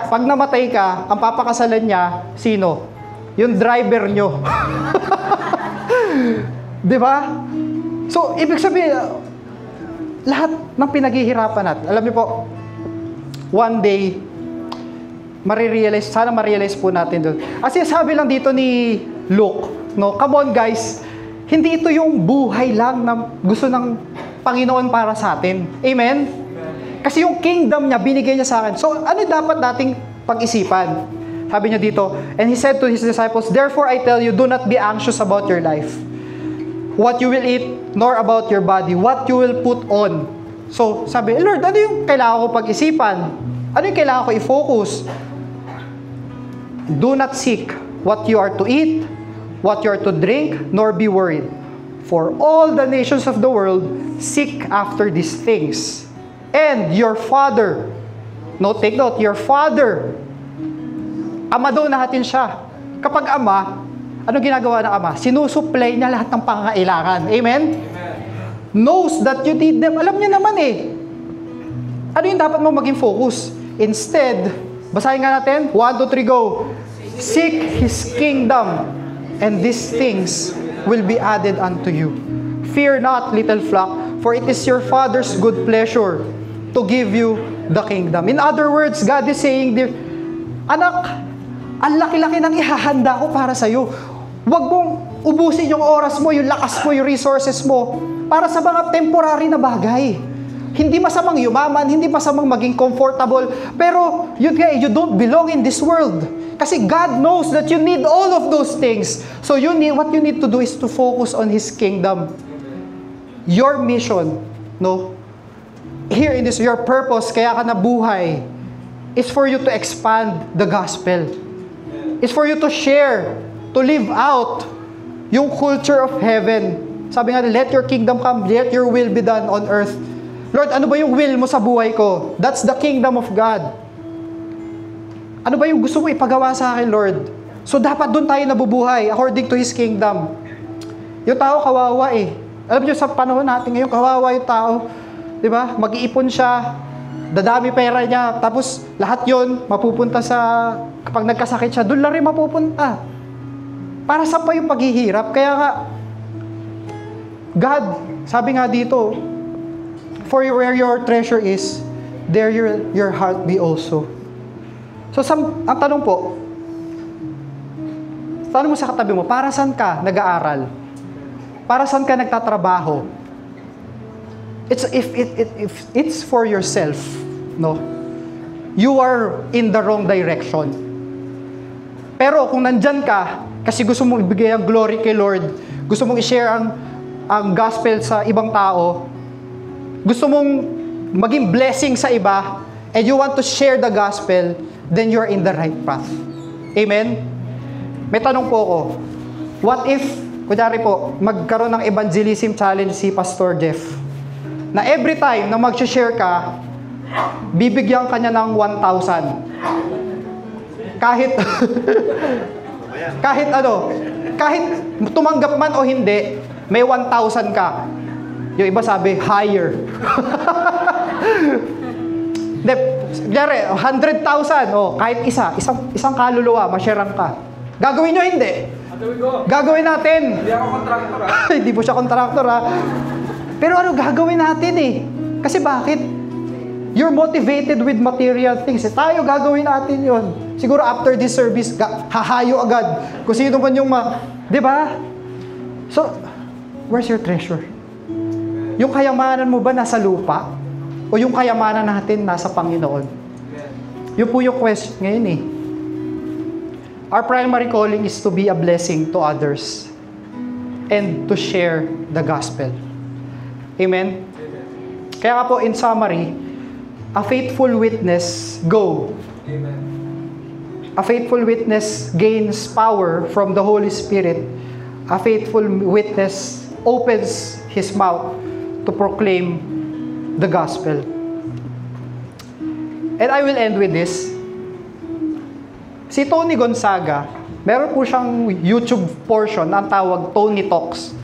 pag namatay ka, ang papakasalan niya, sino? Yung driver nyo. Diba? So, ibig sabihin, lahat ng pinaghihirapan natin. Alam niyo po, one day, sana ma-realize po natin doon. Kasi sabi lang dito ni Luke, no, come on guys, hindi ito yung buhay lang na gusto ng Panginoon para sa atin. Amen? Kasi yung kingdom niya, binigay niya sa akin. So, ano dapat nating pag-isipan? Sabi niya dito, and he said to his disciples, therefore I tell you, do not be anxious about your life. What you will eat, nor about your body, what you will put on. So, sabi, Lord, ano yung kailangan ko pag-isipan? Ano yung kailangan ko i-focus? Do not seek what you are to eat, what you are to drink, nor be worried. For all the nations of the world seek after these things. And your Father, take note, your Father, Ama daw natin siya. Kapag Ama, ano ginagawa ng Ama? Sinusupply niya lahat ng pangangailangan. Amen? Knows that you need them. Alam niya naman Ano yung dapat mo maging focus? Instead, basahin nga natin. 1, 2, 3, go. Seek His kingdom, and these things will be added unto you. Fear not, little flock, for it is your Father's good pleasure to give you the kingdom. In other words, God is saying, anak, ang laki-laki ng ihahanda ko para sa'yo. Huwag mong ubusin yung oras mo, yung lakas mo, yung resources mo para sa mga temporary na bagay. Hindi masamang yumaman, hindi masamang maging comfortable, pero you don't belong in this world. Kasi God knows that you need all of those things. So what you need to do is to focus on His kingdom. Your mission, no? Here in this, your purpose, kaya ka nabuhay, is for you to expand the gospel. It's for you to share, to live out yung culture of heaven. Sabi nga, let your kingdom come, let your will be done on earth. Lord, ano ba yung will mo sa buhay ko? That's the kingdom of God. Ano ba yung gusto mo ipagawa sa akin, Lord? So dapat doon tayo nabubuhay according to His kingdom. Yung tao kawawa eh. Alam niyo sa panahon natin ngayon, kawawa yung tao. 'Di ba? Mag-iipon siya, dadami pera niya, tapos lahat 'yon mapupunta sa kapag nagkasakit siya, doon lang rin mapupunta. Para sa pa yung paghihirap. Kaya nga God, sabi nga dito, for where your treasure is, there your heart be also. So ang tanong po, tanong mo sa katabi mo, para saan ka nag-aaral? Para saan ka nagtatrabaho? If it's for yourself, no? You are in the wrong direction. Pero kung nandyan ka, kasi gusto mong ibigay ang glory kay Lord, gusto mong i-share ang gospel sa ibang tao, gusto mong maging blessing sa iba, and you want to share the gospel, then you're in the right path. Amen? May tanong po ako. What if, kunyari po, magkaroon ng evangelism challenge si Pastor Jeff, na every time na mag-share ka, bibigyan ka niya ng 1,000. Kahit, kahit tumanggap man o hindi, may 1,000 ka. Yung iba sabi, higher. Hindi, kunyari, 100,000, kahit isang kaluluwa, masyaran ka. Gagawin nyo, hindi? Gagawin natin. Hindi ako contractor, ha? Hindi po siya contractor, ha? Pero gagawin natin eh. Kasi bakit? You're motivated with material things. Tayo, gagawin natin yon. Siguro after this service, hahayo agad. Kung sino man yung di ba? So, where's your treasure? Yung kayamanan mo ba nasa lupa? O yung kayamanan natin nasa Panginoon? Yun po yung question ngayon eh. Our primary calling is to be a blessing to others and to share the gospel. Amen? Kaya nga po, in summary, a faithful witness, go. Amen. A faithful witness gains power from the Holy Spirit. A faithful witness opens his mouth to proclaim the gospel. And I will end with this. Si Tony Gonzaga, meron po siyang YouTube portion na ang tawag Tony Talks.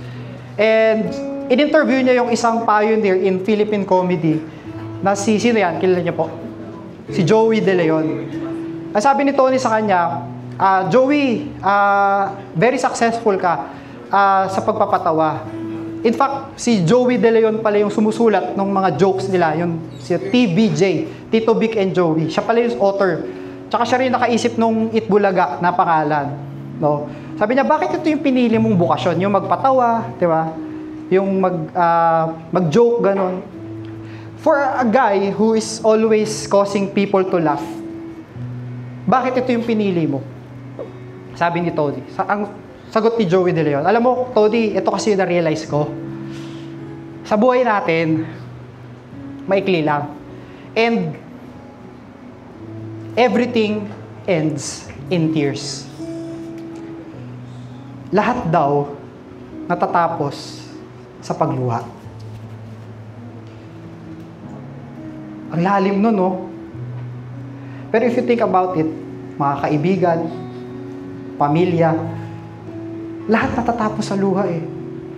And in-interview niya yung isang pioneer in Philippine comedy na sino yan? Kilala niya po? Si Joey De Leon. Ang sabi ni Tony sa kanya, Joey, very successful ka sa pagpapatawa. In fact, si Joey De Leon pala yung sumusulat ng mga jokes nila, yung si TBJ, Tito Vic and Joey. Siya pala yung author. Tsaka siya rin nakaisip nung Itbulaga na pangalan. No? Sabi niya, bakit ito yung pinili mong bukasyon? Yung magpatawa, di ba? Yung mag-joke, ganon. For a guy who is always causing people to laugh, bakit ito yung pinili mo? Sabi ni Tony. Ang sagot ni Joey De Leon, alam mo, Tony, ito kasi yung na-realize ko. Sa buhay natin, maikli lang. And everything ends in tears. Lahat daw natatapos sa pagluha. Ang lalim nun, no? Pero if you think about it, mga kaibigan, pamilya, lahat natatapos sa luha eh.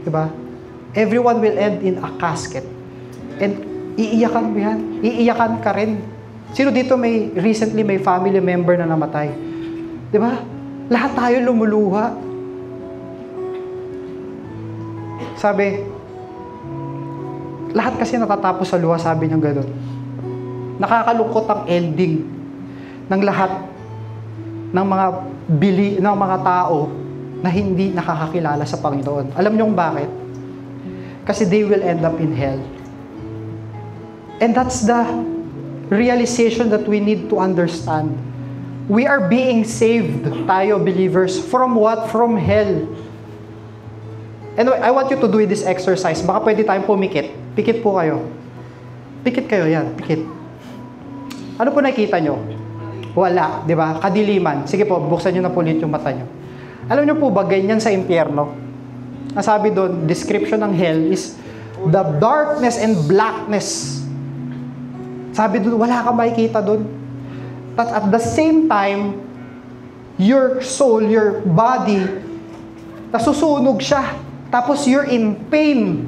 Diba? Everyone will end in a casket. And iiyakan mo yan. Iiyakan ka rin. Sino dito recently may family member na namatay? Diba? Lahat tayo lumuluha. Sabi, lahat kasi natatapos sa luha, sabi niya gano'n. Nakakalungkot ang ending ng lahat ng mga tao na hindi nakakakilala sa Panginoon. Alam niyo kung bakit? Kasi they will end up in hell. And that's the realization that we need to understand. We are being saved, tayo believers, from what? From hell. And I want you to do this exercise. Baka pwede tayong pumikit. Pikit po kayo. Pikit kayo, yan. Pikit. Ano po nakikita nyo? Wala, di ba? Kadiliman. Sige po, buksan nyo na po ulit yung mata nyo. Alam nyo po ba, ganyan sa impyerno? Ang sabi doon, description ng hell is the darkness and blackness. Sabi doon, wala kang makikita doon. But at the same time, your soul, your body, nasusunog siya. Tapos you're in pain.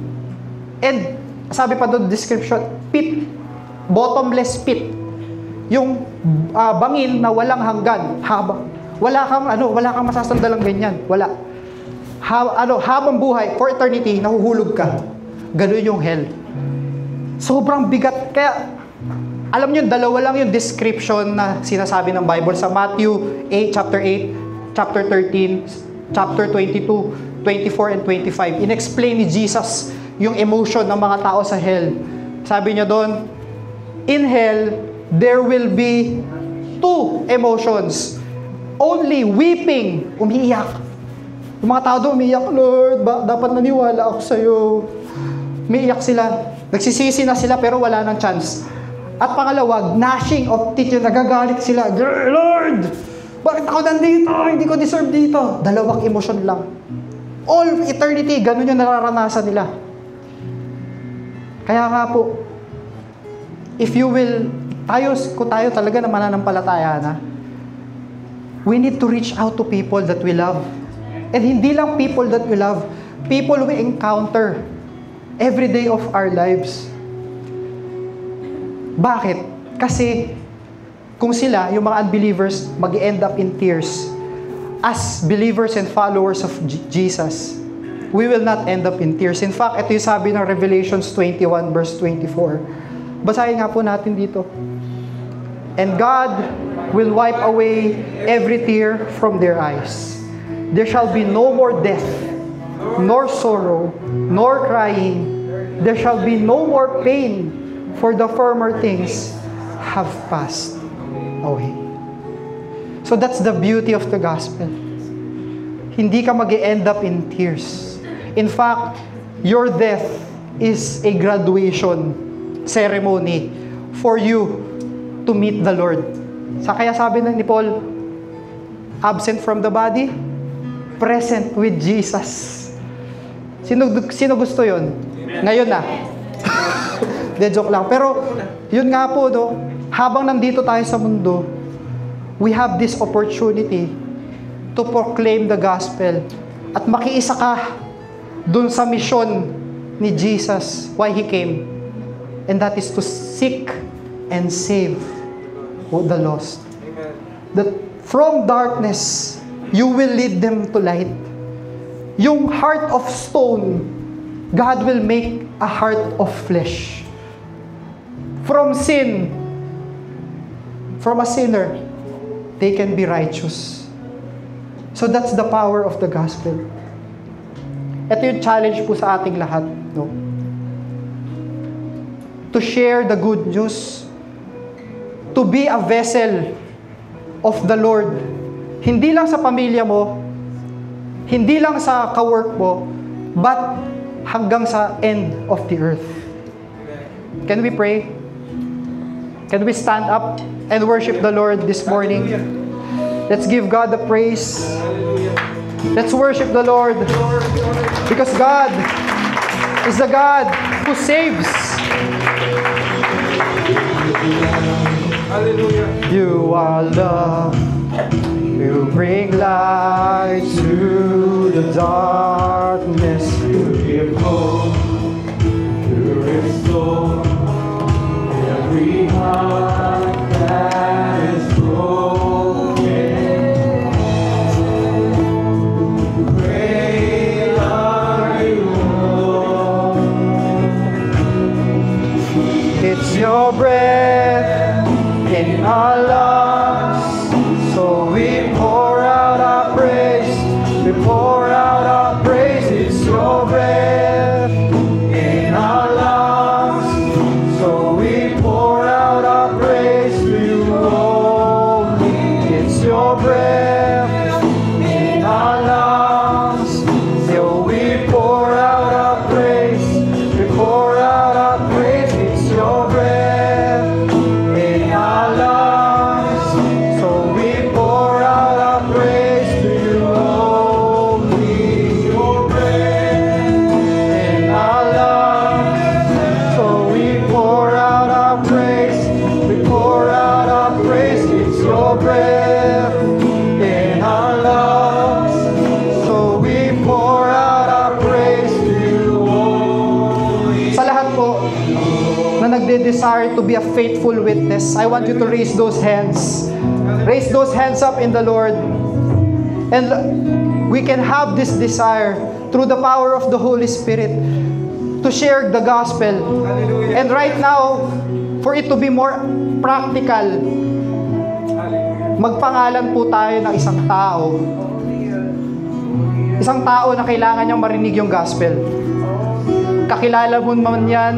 And sabi pa doon, description, pit. Bottomless pit. Yung bangin na walang hanggan. Wala kang masasandalang ganyan. Wala. Habang buhay, for eternity, nahuhulog ka. Ganun yung hell. Sobrang bigat. Kaya, alam niyo, dalawa lang yung description na sinasabi ng Bible sa Matthew 8, chapter 8, chapter 13, chapter 22, 24, and 25. In-explain ni Jesus yung emotion ng mga tao sa hell. Sabi niya doon, in hell, there will be two emotions. Only weeping, umiiyak. Yung mga tao doon, umiiyak, Lord, dapat naniwala ako sa'yo. Umiiyak sila. Nagsisisi na sila pero wala nang chance. At pangalawa, gnashing of teeth, nagagalit sila. Lord, bakit ako nandito? Hindi ko deserve dito. Dalawang emosyon lang. All eternity, ganun yung nararanasan nila. Kaya nga po, if you will, kung tayo talaga na mananampalataya na, we need to reach out to people that we love. And hindi lang people that we love, people we encounter every day of our lives. Bakit? Kasi kung sila, yung mga unbelievers, mag-end up in tears. As believers and followers of Jesus, we will not end up in tears. In fact, ito yung sabi ng Revelations 21 verse 24. Basahin nga po natin dito. And God will wipe away every tear from their eyes. There shall be no more death, nor sorrow, nor crying. There shall be no more pain, for the former things have passed away. So that's the beauty of the gospel. Hindi ka mag-end up in tears. In fact, your death is a graduation ceremony for you to meet the Lord. Kaya sabi ni Paul, absent from the body, present with Jesus. Sino gusto yun? Ngayon na. De joke lang. Pero, yun nga po, no, habang nandito tayo sa mundo, we have this opportunity to proclaim the gospel at makiisa ka dun sa mission ni Jesus, why He came. And that is to seek and save the lost. Amen. That from darkness, you will lead them to light. Yung heart of stone, God will make a heart of flesh. From sin, from a sinner, they can be righteous. So that's the power of the gospel. Ito yung challenge po sa ating lahat, no? To share the good news, to be a vessel of the Lord. Hindi lang sa pamilya mo, hindi lang sa kawork mo, but hanggang sa end of the earth. Can we pray? Can we stand up and worship the Lord this morning? Let's give God the praise. Let's worship the Lord. Because God is the God who saves. Hallelujah. You are love. You bring light to the darkness. You give hope, you restore every heart that is broken. Great are you, Lord. It's your breath in our lungs, so we pour out our praise. We pour desire to be a faithful witness, I want you to raise those hands. Raise those hands up in the Lord. And we can have this desire through the power of the Holy Spirit to share the gospel. Hallelujah. And right now, for it to be more practical, magpangalan po tayo ng isang tao. Isang tao na kailangan niyang marinig yung gospel. Kakilala mo man yan,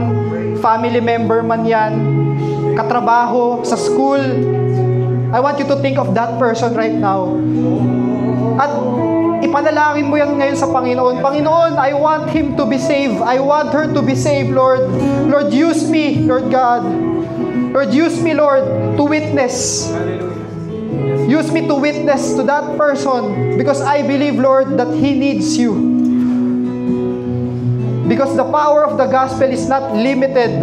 family member man yan, katrabaho, sa school. I want you to think of that person right now. At ipanalangin mo yan ngayon sa Panginoon. Panginoon, I want him to be saved. I want her to be saved, Lord. Lord, use me, Lord God. Lord, use me, Lord, to witness. Use me to witness to that person because I believe, Lord, that he needs you. Because the power of the gospel is not limited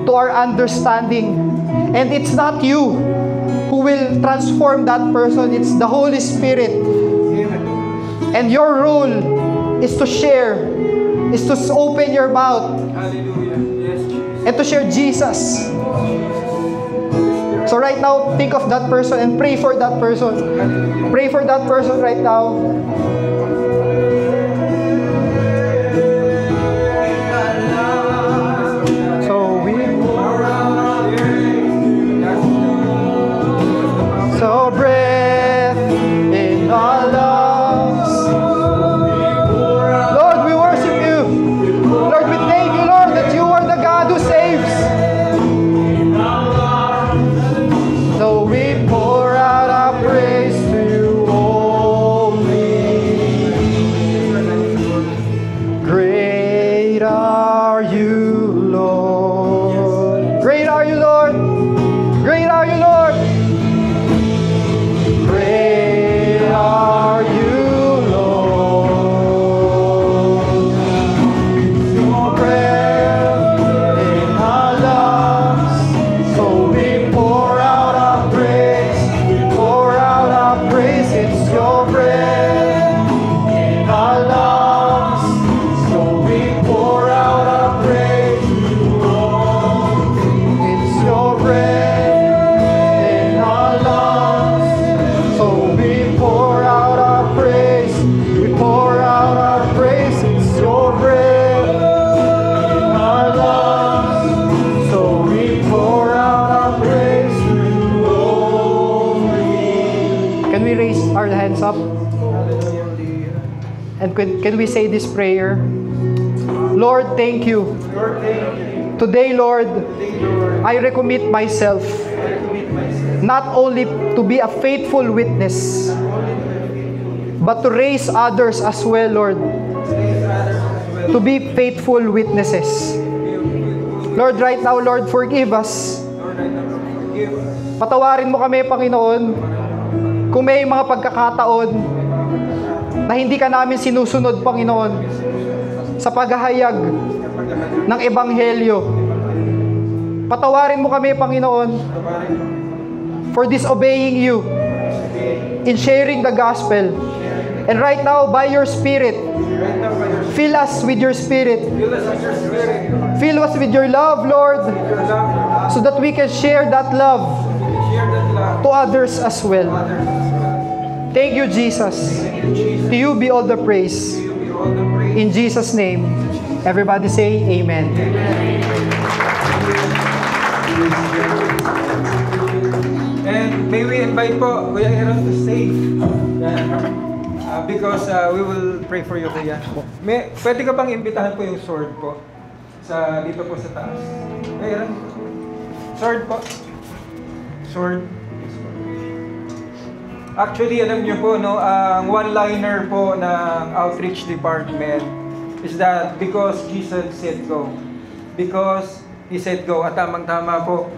to our understanding. And it's not you who will transform that person. It's the Holy Spirit. And your role is to share, is to open your mouth. Hallelujah. Yes, Jesus. And to share Jesus. So right now, think of that person and pray for that person. Pray for that person right now. So breath in our lungs. Lord, we worship you. Lord, we thank you, Lord, that you are the God who saves. So we pour out our praise to you only. Great are you, Lord. Great are you, Lord. Great are you, Lord. Great are you, Lord. Your breath in our lungs, so we pour out our praise. We pour out our praise. It's your breath in our lungs, so we pour out our praise. It's your breath in our lungs. So we pour out our praise. We pour out our praise. It's your breath in our lungs. So we pour out our praise to you only. Can we raise our hands up? And can we say this prayer? Lord, thank you. Lord, thank you. Today, Lord, Thank you, Lord. I recommit myself I commit myself. not only to be a faithful witness, but to raise others as well, Lord, Raise others as well. to be faithful witnesses. Lord, right now, Lord, forgive us. Lord, I never forgive us. Patawarin mo kami, Panginoon, kung may mga pagkakataon na hindi ka namin sinusunod, Panginoon, sa paghahayag ng Ebanghelyo. Patawarin mo kami, Panginoon, for disobeying you in sharing the gospel. And right now, by your Spirit, Right now, by your fill us with your Spirit. fill us with your spirit. Fill us with your love, Lord, Your love, so that we can share that love share that love to others as well. to others as well. Thank you, Jesus. Thank you, Jesus. To you be all the praise. To you be all the praise. In Jesus' name, everybody say amen. And may we invite po Kuya Aaron to stay. Because we will pray for you, Kuya. Pwede ka bang imbitahan po yung sword po? Dito po sa taas. Kuya Aaron. Sword po. Sword. Actually, alam niyo po, no, ang one-liner po ng outreach department is that because Jesus said go. Because He said go. At tamang-tama po.